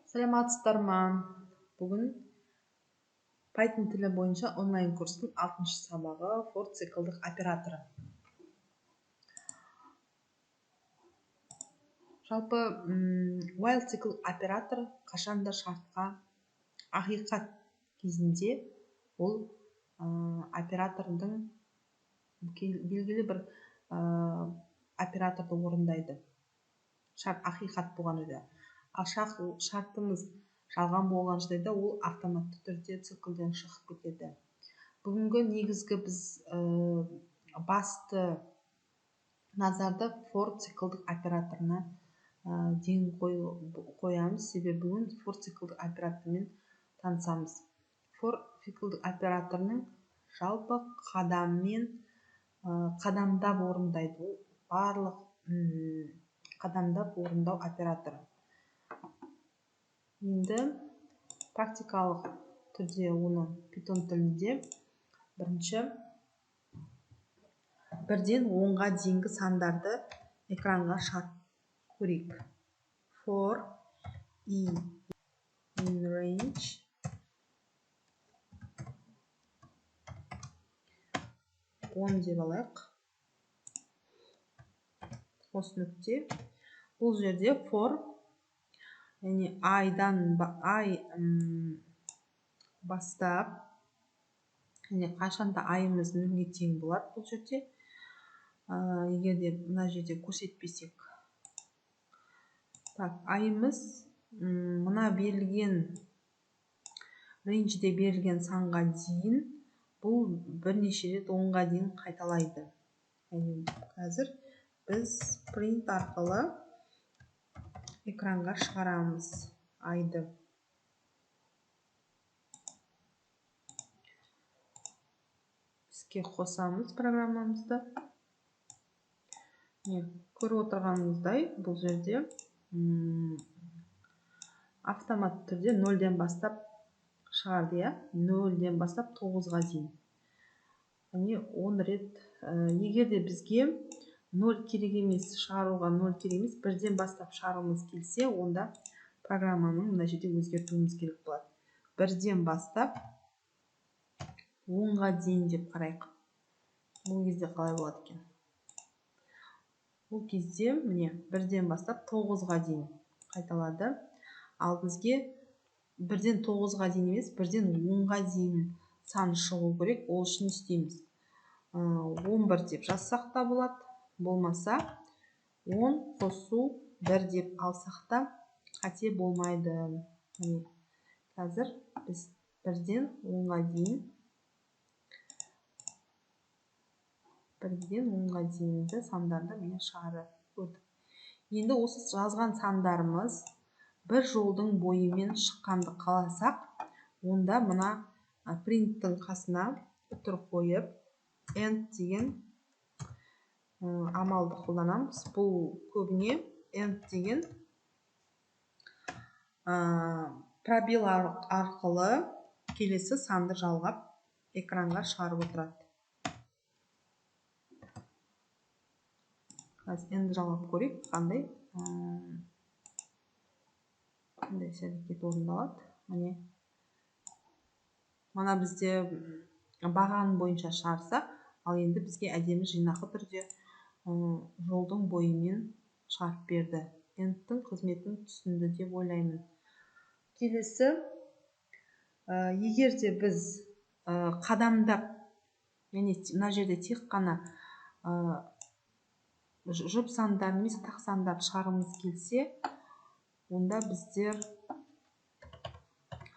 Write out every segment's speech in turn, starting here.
Саламатсыздар ма? Бүгін Python тілі бойынша онлайн курстың 6-шы сабағы for циклдық операторы. Жалпы while цикл оператор қашанда шартқа ақиқат кезінде ол оператордың белгілі бір операторды орындайды. Шарт ақиқат болған жерде. Ал шартымыз жалған болған жағдайда ол автоматты түрде циклден шығып кетеді. Бүгінгі негізгі біз басты назарды for циклдық операторына ден қоямыз, себебі бүгін for циклдық оператормен танысамыз. For циклдық операторының жалпы қадамдап орындайды. Ол барлық қадамдап орындау операторы. Енді практикалық түрде оны Python тілінде бірінші бірден 10-ға дейінгі сандарды экранға шығарып көрейік. For i in range он деп алайық. Қос нүкте. Бұл жерде for яғни i бастап, қашанда айымыз 0-ге тең болады бұл жерде. Егер де мына жерде көрсетпесек. Айымыз мына берілген рейнжде берілген санға дейін бұл бірнеше рет 10-ға дейін қайталайды. Қазір біз print арқылы экранға шығарамыз айды. Іске қосамыз программамызды. Көріп отырғанымыздай бұл жерде автомат түрде 0-ден бастап шығарды, 0-ден бастап 9-ға дейін. 10 рет. Егер де бізге 0 керек емес, шығаруға 0 керек емес, 1-ден бастап шығаруымыз келсе, онда программаның мына жерде өзгертуіміз керек болады. 1-ден бастап 10-ға дейін деп қарайық. Бұл кезде қалай болады екен? Бұл кезде міне 1-ден бастап 9-ға дейін қайталады. Ал бізге 1-ден 9-ға дейін емес, 1-ден 10-ға дейін сан шығу керек. Ол үшін істейміз. 11 деп жазсақ та болады. Болмаса 10 қосу 1 деп алсақ та қате болмайды. Қазір біз 1-ден 10-ға дейінгі сандарды мен шығарып көрдім. Енді осы жазған сандарымыз бір жолдың бойымен шыққанды қаласақ, онда мына printtің қасына үтір қойып, end деген амалды қолданамыз. Бұл көбіне end деген пробел арқылы келесі санды жалғап экранға шығарып отырады. Қазір end жалғап көрейік, қандай әрекет орындалады. Мана бізде бағаны бойынша шығарсақ, ал енді бізге әдемі жинақы түрде жолдың бойымен шығарып берді. Endтің қызметін түсінді деп ойлаймын. Келесі, егер де біз қадамдап, мына жерде тек қана жұп сандар емес, тақ сандар шығарғымыз келсе, онда біздер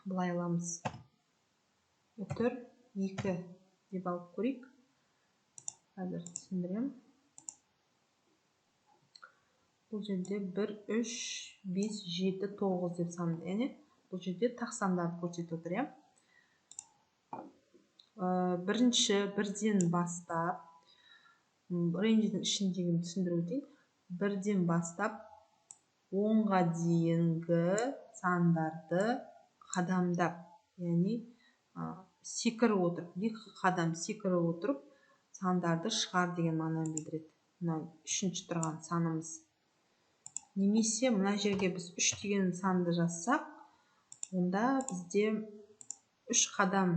былай аламыз. Үтір 2 деп алып көрейік. Қазір түсіндірем. Бұл жерде 1, 3, 5, 7, 9 деп санды. Бұл жерде тақ сандарды көрсетіп отыр. Бірінші 1-ден бастап, рейнждің ішіндегіні түсіндіріп өтейін. 1-ден бастап 10-ға дейінгі сандарды қадамдап, яғни секіріп отырып, 2 қадам секіріп отырып, сандарды шығар деген мағынаны білдіреді. Мына 3-ші тұрған санымыз. Немесе мына жерге біз 3 деген санды жазсақ, онда бізде 3 қадам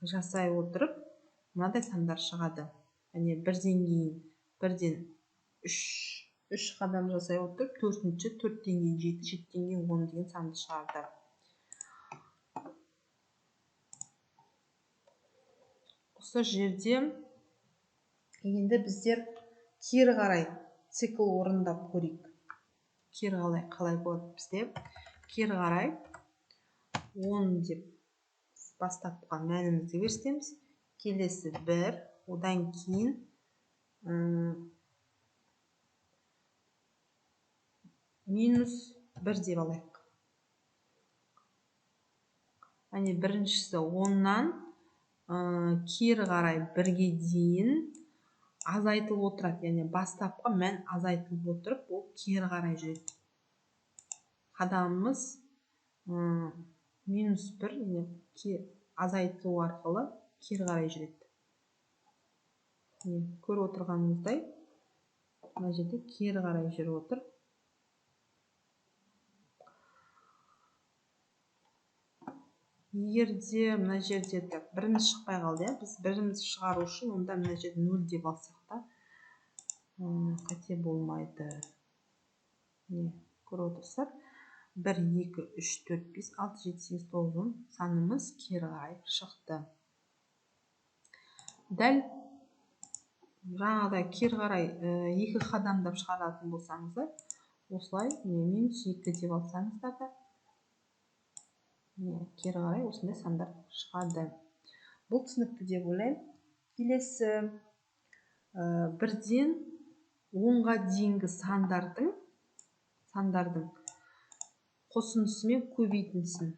жасай отырып мынадай сандар шығады. Яғни бірден кейін бірден 3 қадам жасай отырып, төртінші 4-тен кейін 7, 7-тен кейін 10 деген санды шығарды. Осы жерде енді біздер кері қарай цикл орындап көрейік. Кері қалай болады бізде? Кері қарай 10 деп бастапқы мәнімізді берсеміз, келесі 1, одан кейін минус 1 деп алайық. Яғни біріншісі 10-нан кері қарай 1-ге дейін азайтылып отырады. Яғни бастапқы мән азайтылып отырып, ол кері қарай жүреді. Қадамымыз минус 1 азайтылу арқылы кері қарай жүреді. Көріп отырғанымыздай, мына жерде кері қарай жүріп отыр. Егерде мына жерде біріміз шықпай қалды, біз біріміз шығару үшін, онда мына жерде 0 деп алсақ та, қате болмайды. Көріп отырсақ, 1, 2, 3, 4, 5, 6, 7, 8, 9, 10 санымыз кері қарай шықты. Дәл жаңағыдай кері қарай 2 қадамдап шығаратын болсаңыздар, осылай минус 2 деп алсаңыздар да, кері қарай осындай сандар шығады. Бұл түсінікті деп ойлаймын. Келесі 1-ден 10-ға дейінгі сандардың қосындысы мен көбейтіндісін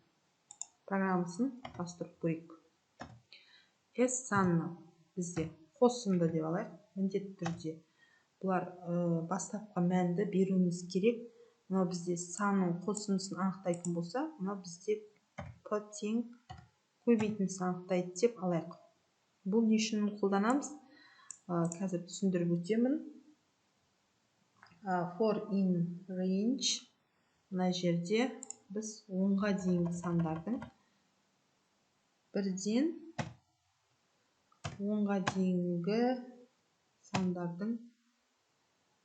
программасын құрастырып көрейік. S саны бізде қосынды деп алайық, міндетті түрде. Бұлар бастапқы мәнді беруіміз керек. Мынау бізде санның қосындысын анықтайтын болса, мынау бізде P тең көбейтіндісін анықтайды деп алайық. Бұл не үшін қолданамыз? Қазір түсіндіріп өтемін. For in range, мына жерде біз 10-ға дейінгі сандардың 1-ден 10-ға дейінгі сандардың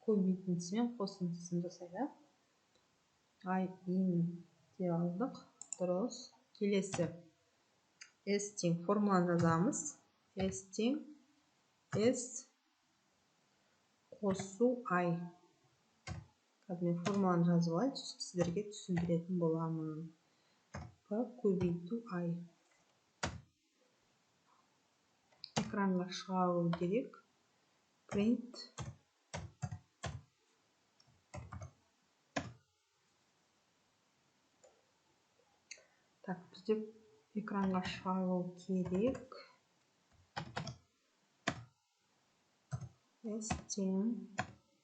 көбейтіндісі мен қосындысын жасайды. In деп алдық. Дұрыс. Келесі S тең формуланы жазамыз. S тең S қосу I. Қазір мен формуланы жазып алайын, сіздерге түсіндіретін боламын. P көбейту I. Экранға шығару керек. Print. Так, бізде экранға шығару керек. S тең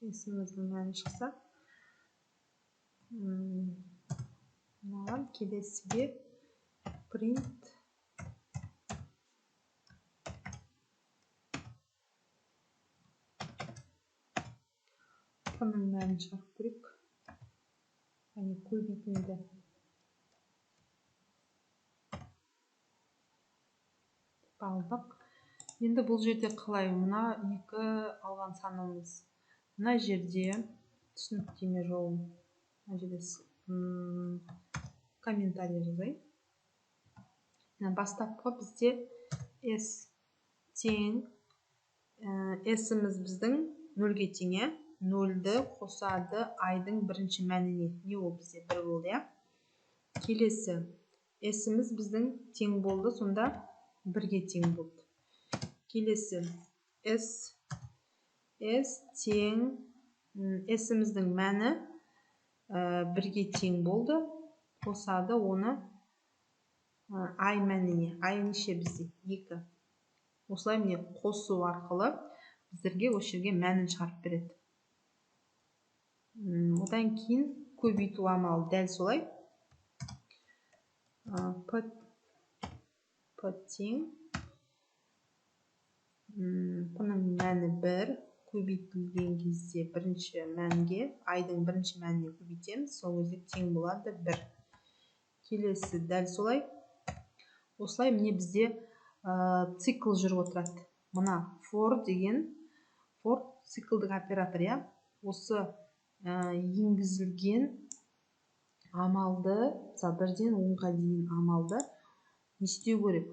S-іміздің мәні шықса, маған келесіге print P-ның мәнін шығарып көрейік. Яғни көбейтінді. Алдық. Енді бұл жерде қалай? Мына 2 алған санымыз. Мына жерде түсініктеме жолын. Мына жерде комментарий жазайын. Бастапқы бізде S тең S-іміз біздің 0-ге тең, 0-ді қосады I-дың бірінші мәніне. Не ол бізде 1 болды, я? Келесі S-іміз біздің тең болды, сонда 1-ге тең болды. Келесі S тең S-іміздің мәні 1-ге тең болды, қосады оны I мәніне. I неше бізде? 2. Осылай міне қосу арқылы біздерге осы жерге мәнін шығарып береді. Одан кейін көбейту амалы дәл солай. P тең P-ның мәні 1, көбейтілген кезде бірінші мәнге, I-дың бірінші мәніне көбейтеміз, сол кезде тең болады 1. келесі дәл солай. Осылай міне бізде цикл жүріп отырады. Мына for деген for циклдік оператор, иә. Осы енгізілген амалды, мысалы 1-ден 10-ға дейін амалды не істеу керек?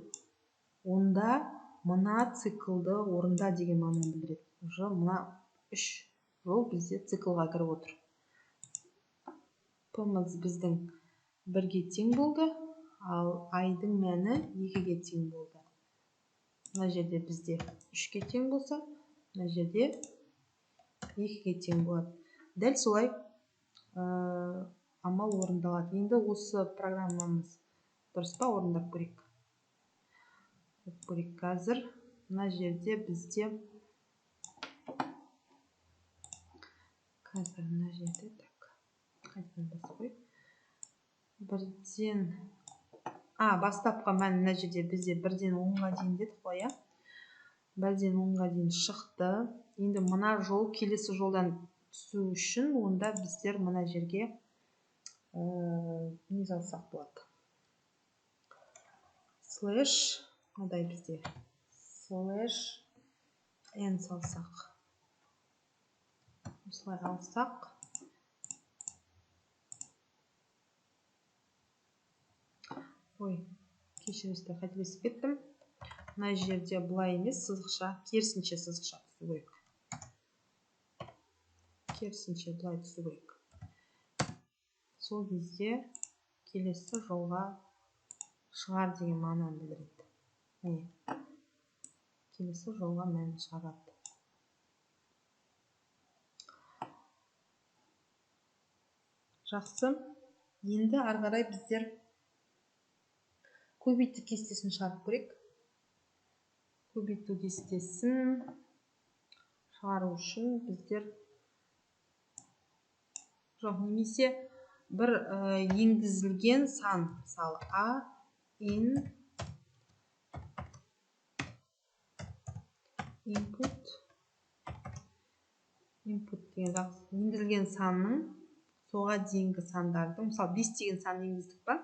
Онда мына циклды орында деген мағынаны білдіреді. Уже мына 3 жол бізде циклға кіріп отыр. P-мыз біздің 1-ге тең болды, ал I-дың мәні 2-ге тең болды. Мына жерде бізде 3-ге тең болса, мына жерде 2-ге тең болады. Дәл солай амал орындалады. Енді осы программамыз дұрыс па, орындап көрейік. Қазір мына жерде бізде қайтадан басып қойып, бастапқы мән мына жерде бізде 1-ден 10-ға дейін дедік қой, иә. 1-ден 10-ға дейін шықты. Енді мына жол келесі жолдан түсу үшін онда біздер мына жерге не салсақ болады? Слэш, мынадай бізде слэш n салсақ. Осылай алсақ. Кешіріңіздер, қателесіп кеттім. Мына жерде былай емес, сызықша, керісінше сызықша түсу керек. Керісінше былай түсу керек. Сол кезде келесі жолға шығар деген мағынаны білдіреді. Келесі жолға мән шығарады. Жақсы. Енді ары қарай біздер көбейту кестесін шығарып көрейік. Көбейту кестесін шығару үшін біздер немесе бір енгізілген сан, мысалы a in input деген енгізілген санның соға дейінгі сандардың, мысалы 5 деген сан енгіздік па,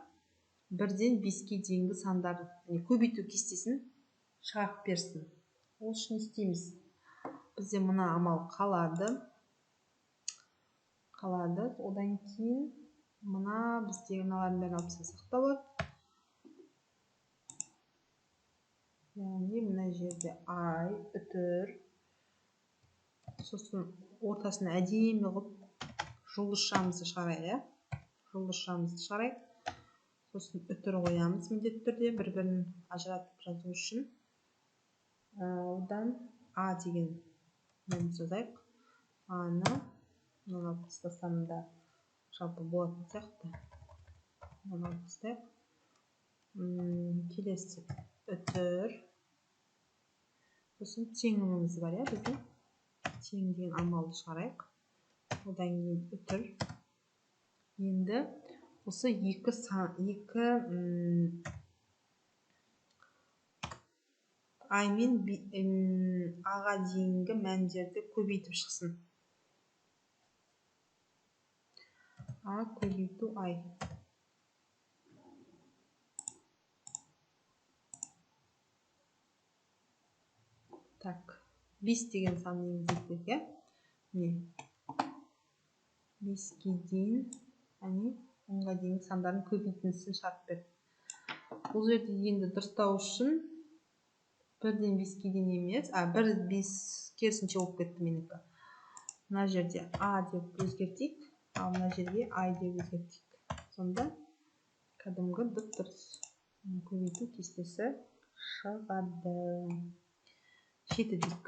1-ден 5-ке дейінгі сандарды, көбейту кестесін шығарып берсін. Ол үшін істейміз. Бізде мына амал қалады. Одан кейін мына біздегі мыналардың бәрін алып тастасақ та болады. Яғни мына жерде I үтір, сосын ортасына әдемі қылып жұлдызшамызды шығарайық. Сосын үтір қоямыз міндетті түрде, бір-бірін ажыратып жазу үшін. Одан A деген мән жазайық. A-ны алып тастасам да жалпы болатын сияқты. Алып тастайық. Келесі үтір. Сосын теңіміз бар, иә, біздің. Тең деген амалды шығарайық. Одан кейін үтір. Енді осы екі I мен A-ға дейінгі мәндерді көбейтіп шықсын. A көбейту I. Так, 5 деген сан енгізілді, иә? 5-ке дейін, 10-ға дейінгі сандардың көбейтіндісін шығарып берді. Бұл жерде енді дұрыстау үшін 1-ден 5-ке дейін емес, 1-5 керісінше болып кетті менікі. Мына жерде A деп өзгертейік, ал мына жерге I деп өзгертейік. Сонда кәдімгі дұрыс көбейту кестесі шығады. 7 дейік.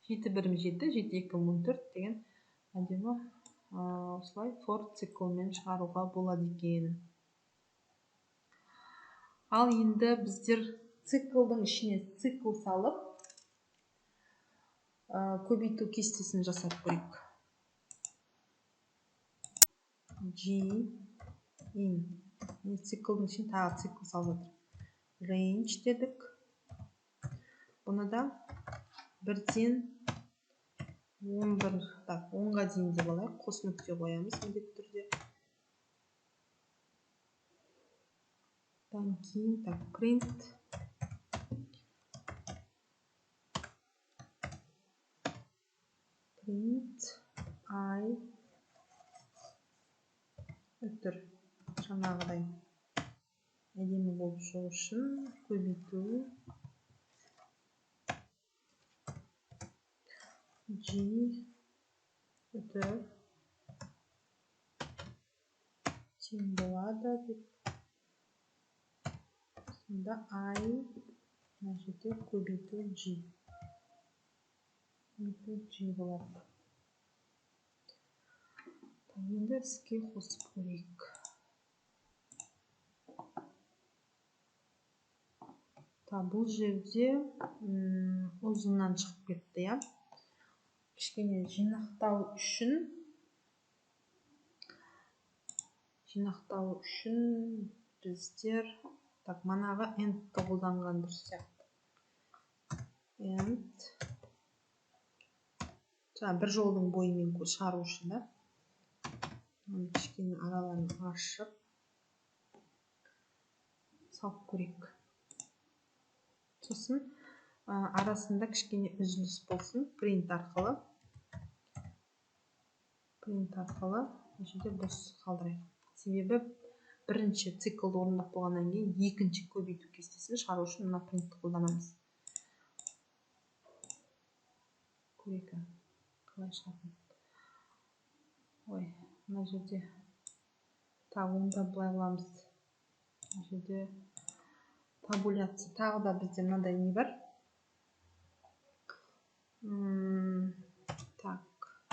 7 1 7, 7 2 14 деген әдемі осылай for циклмен шығаруға болады екен. Ал енді біздер циклдың ішіне цикл салып, көбейту кестесін жасап көрейік. G in. Циклдың ішіне тағы цикл салып жатыр. Range дедік. Бұны да 1-ден 10-ға дейін деп алайық. Қос нүкте қоямыз міндетті түрде. одан кейін так print I өтір жаңағыдай әдемі болып шығу үшін көбейту G өтір тең болады деп сонда I мына жерде көбейту G болады. Енді іске қосып көрейік. Бұл жерде ұзыннан шығып кетті, я. Кішкене жинақтау үшін біздер манағы endті қолданған дұрыс сияқты. End бір жолдың бойымен шығару үшін, да? Кішкене араларын ашып салып көрейік. Сосын арасында кішкене үзіліс болсын print арқылы жерде бос қалдырайық. Себебі бірінші циклды орындап болғаннан кейін екінші көбейту кестесін шығару үшін мына printті қолданамыз. Көрейік, қалай шығатын. Ой, мына жерде онда былай қыламыз. Мына жерде табуляция. Тағы да бізде мынандай не бар. Так,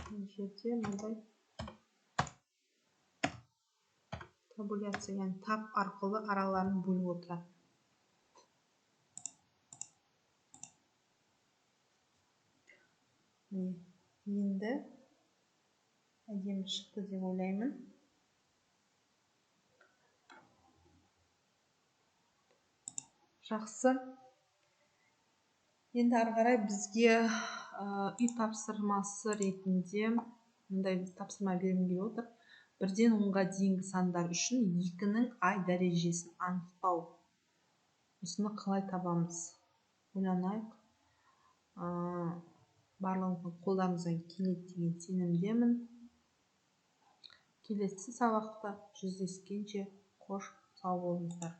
мына жерде мынандай табуляция, яғни тап арқылы араларын бөліп отырады. Енді әдемі шықты деп ойлаймын. Жақсы. Енді ары қарай бізге үй тапсырмасы ретінде мындай тапсырма бергім келіп отыр. 1-ден 10-ға дейінгі сандар үшін 2-нің I дәрежесін анықтау. Осыны қалай табамыз? Ойланайық. Барлығыңыздың қолдарыңыздан келеді деген сенімдемін. Келесі сабақта жүздескенше қош сау болыңыздар.